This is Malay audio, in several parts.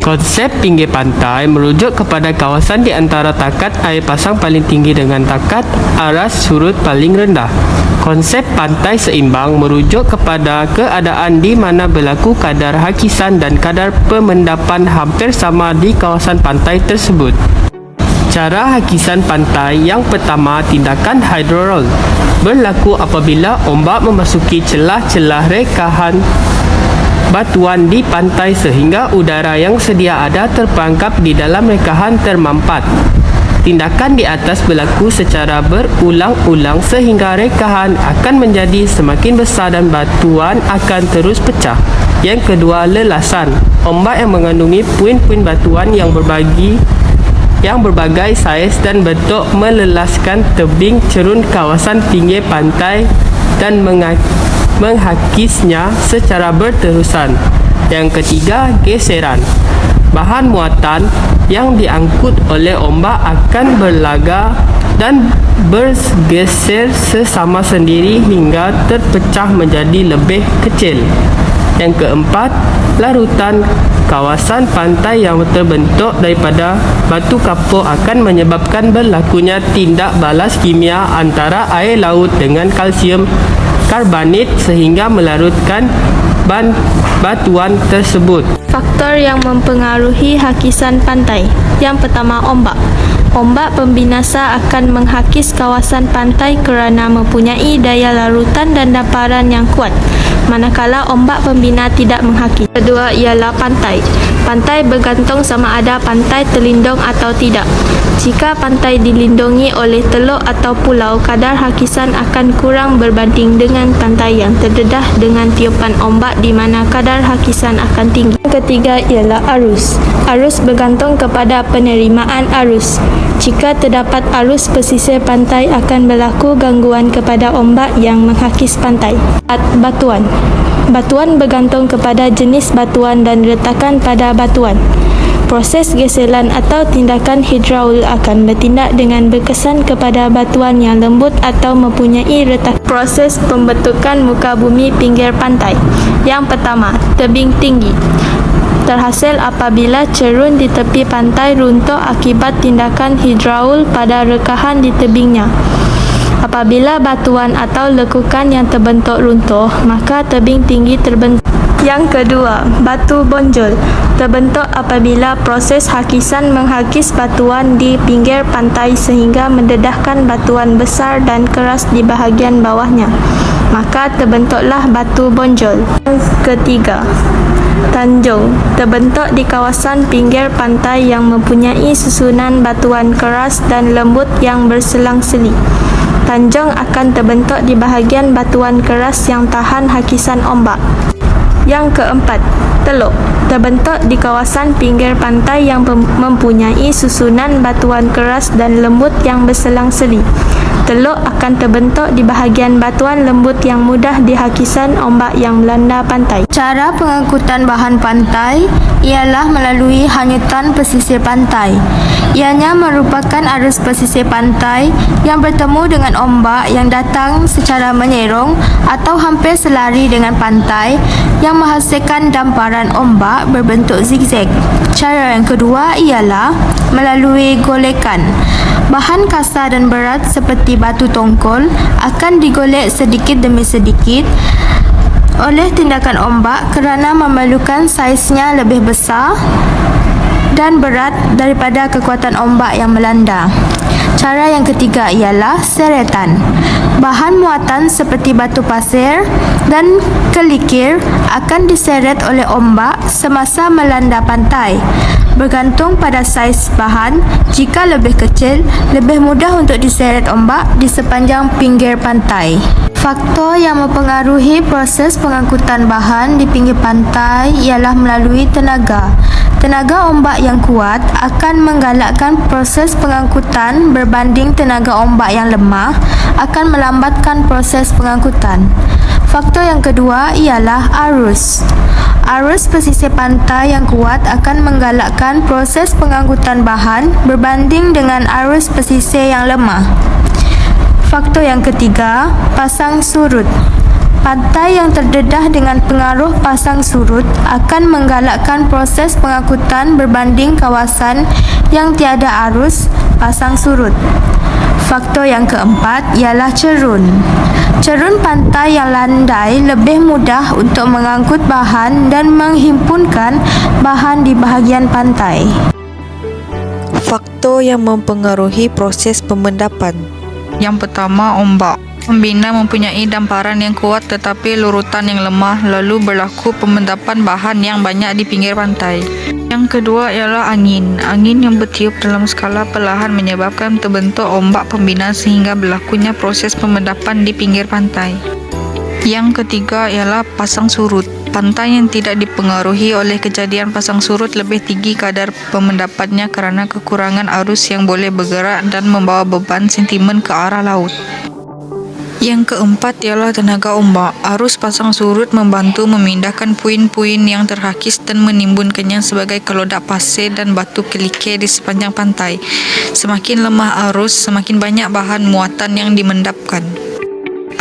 Konsep pinggir pantai merujuk kepada kawasan di antara takat air pasang paling tinggi dengan takat aras surut paling rendah. Konsep pantai seimbang merujuk kepada keadaan di mana berlaku kadar hakisan dan kadar pemendapan hampir sama di kawasan pantai tersebut. Cara hakisan pantai yang pertama, tindakan hydroll berlaku apabila ombak memasuki celah-celah rekahan batuan di pantai sehingga udara yang sedia ada terperangkap di dalam rekahan termampat. Tindakan di atas berlaku secara berulang-ulang sehingga rekahan akan menjadi semakin besar dan batuan akan terus pecah. Yang kedua, lelasan. Ombak yang mengandungi puing-puing batuan yang berbagai saiz dan bentuk melelaskan tebing cerun kawasan pinggir pantai dan menghakisnya secara berterusan. Yang ketiga, geseran. Bahan muatan yang diangkut oleh ombak akan berlaga dan bergeser sesama sendiri hingga terpecah menjadi lebih kecil. Yang keempat, larutan. Kawasan pantai yang terbentuk daripada batu kapur akan menyebabkan berlakunya tindak balas kimia antara air laut dengan kalsium karbonat sehingga melarutkan batuan tersebut. Faktor yang mempengaruhi hakisan pantai. Yang pertama, ombak. Ombak pembinasa akan menghakis kawasan pantai kerana mempunyai daya larutan dan daparan yang kuat, manakala ombak pembina tidak menghakis. Kedua ialah pantai. Pantai bergantung sama ada pantai terlindung atau tidak. Jika pantai dilindungi oleh teluk atau pulau, kadar hakisan akan kurang berbanding dengan pantai yang terdedah dengan tiupan ombak di mana kadar hakisan akan tinggi. Yang ketiga ialah arus. Arus bergantung kepada penerimaan arus. Jika terdapat arus pesisir pantai, akan berlaku gangguan kepada ombak yang menghakis pantai. Batuan. Batuan bergantung kepada jenis batuan dan retakan pada batuan. Proses geseran atau tindakan hidraul akan bertindak dengan berkesan kepada batuan yang lembut atau mempunyai retakan. Proses pembentukan muka bumi pinggir pantai. Yang pertama, tebing tinggi. Terhasil apabila cerun di tepi pantai runtuh akibat tindakan hidraul pada rekahan di tebingnya. Apabila batuan atau lekukan yang terbentuk runtuh, maka tebing tinggi terbentuk. Yang kedua, batu bonjol. Terbentuk apabila proses hakisan menghakis batuan di pinggir pantai sehingga mendedahkan batuan besar dan keras di bahagian bawahnya. Maka terbentuklah batu bonjol. Yang ketiga, tanjung. Terbentuk di kawasan pinggir pantai yang mempunyai susunan batuan keras dan lembut yang berselang-seli. Tanjung akan terbentuk di bahagian batuan keras yang tahan hakisan ombak. Yang keempat, teluk. Terbentuk di kawasan pinggir pantai yang mempunyai susunan batuan keras dan lembut yang berselang-seli. Teluk akan terbentuk di bahagian batuan lembut yang mudah dihakisan ombak yang melanda pantai. Cara pengangkutan bahan pantai ialah melalui hanyutan pesisir pantai. Ianya merupakan arus pesisir pantai yang bertemu dengan ombak yang datang secara menyerong atau hampir selari dengan pantai yang menghasilkan damparan ombak berbentuk zigzag. Cara yang kedua ialah melalui golekan. Bahan kasar dan berat seperti batu tongkol akan digolek sedikit demi sedikit oleh tindakan ombak kerana memerlukan saiznya lebih besar dan berat daripada kekuatan ombak yang melanda. Cara yang ketiga ialah seretan. Bahan muatan seperti batu pasir dan kelikir akan diseret oleh ombak semasa melanda pantai. Bergantung pada saiz bahan, jika lebih kecil, lebih mudah untuk diseret ombak di sepanjang pinggir pantai. Faktor yang mempengaruhi proses pengangkutan bahan di pinggir pantai ialah melalui tenaga. Tenaga ombak yang kuat akan menggalakkan proses pengangkutan berbanding tenaga ombak yang lemah akan melambatkan proses pengangkutan. Faktor yang kedua ialah arus. Arus pesisir pantai yang kuat akan menggalakkan proses pengangkutan bahan berbanding dengan arus pesisir yang lemah. Faktor yang ketiga, pasang surut. Pantai yang terdedah dengan pengaruh pasang surut akan menggalakkan proses pengangkutan berbanding kawasan yang tiada arus pasang surut. Faktor yang keempat ialah cerun. Cerun pantai yang landai lebih mudah untuk mengangkut bahan dan menghimpunkan bahan di bahagian pantai. Faktor yang mempengaruhi proses pemendapan. Yang pertama, ombak. Pembina mempunyai damparan yang kuat tetapi lurutan yang lemah, lalu berlaku pemendapan bahan yang banyak di pinggir pantai. Yang kedua ialah angin. Angin yang bertiup dalam skala perlahan menyebabkan terbentuk ombak pembina sehingga berlakunya proses pemendapan di pinggir pantai. Yang ketiga ialah pasang surut. Pantai yang tidak dipengaruhi oleh kejadian pasang surut lebih tinggi kadar pemendapannya kerana kekurangan arus yang boleh bergerak dan membawa beban sentimen ke arah laut. Yang keempat ialah tenaga ombak. Arus pasang surut membantu memindahkan puin-puin yang terhakis dan menimbunkannya sebagai kelodak pasir dan batu kerikil di sepanjang pantai. Semakin lemah arus, semakin banyak bahan muatan yang dimendapkan.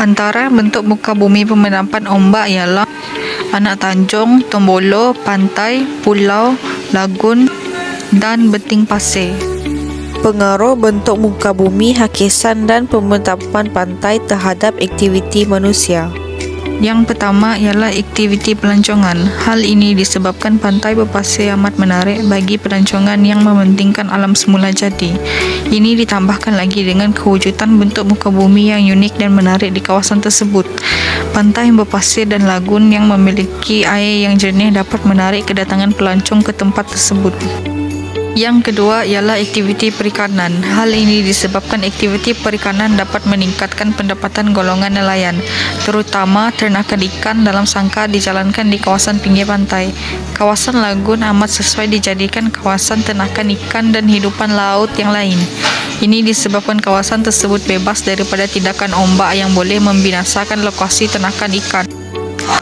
Antara bentuk muka bumi pemendapan ombak ialah anak tanjung, tombolo, pantai, pulau, lagun dan beting pasir. Pengaruh bentuk muka bumi, hakisan dan pemendapan pantai terhadap aktiviti manusia. Yang pertama ialah aktiviti pelancongan. Hal ini disebabkan pantai berpasir amat menarik bagi pelancongan yang mementingkan alam semula jadi. Ini ditambahkan lagi dengan kewujudan bentuk muka bumi yang unik dan menarik di kawasan tersebut. Pantai yang berpasir dan lagun yang memiliki air yang jernih dapat menarik kedatangan pelancong ke tempat tersebut. Yang kedua ialah aktiviti perikanan. Hal ini disebabkan aktiviti perikanan dapat meningkatkan pendapatan golongan nelayan, terutama ternakan ikan dalam sangkar dijalankan di kawasan pinggir pantai. Kawasan lagun amat sesuai dijadikan kawasan ternakan ikan dan hidupan laut yang lain. Ini disebabkan kawasan tersebut bebas daripada tindakan ombak yang boleh membinasakan lokasi ternakan ikan.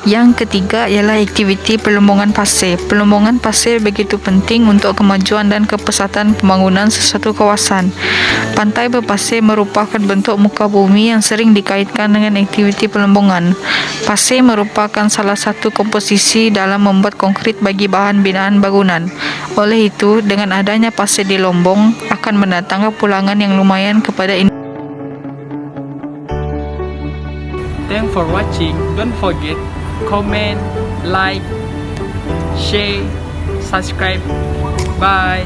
Yang ketiga ialah aktiviti pelombongan pasir. Pelombongan pasir begitu penting untuk kemajuan dan kepesatan pembangunan sesuatu kawasan. Pantai berpasir merupakan bentuk muka bumi yang sering dikaitkan dengan aktiviti pelombongan. Pasir merupakan salah satu komposisi dalam membuat konkrit bagi bahan binaan bangunan. Oleh itu, dengan adanya pasir di Lombong akan mendatangkan pulangan yang lumayan kepada ini. Thanks for watching. Don't forget comment, like, share, subscribe. Bye.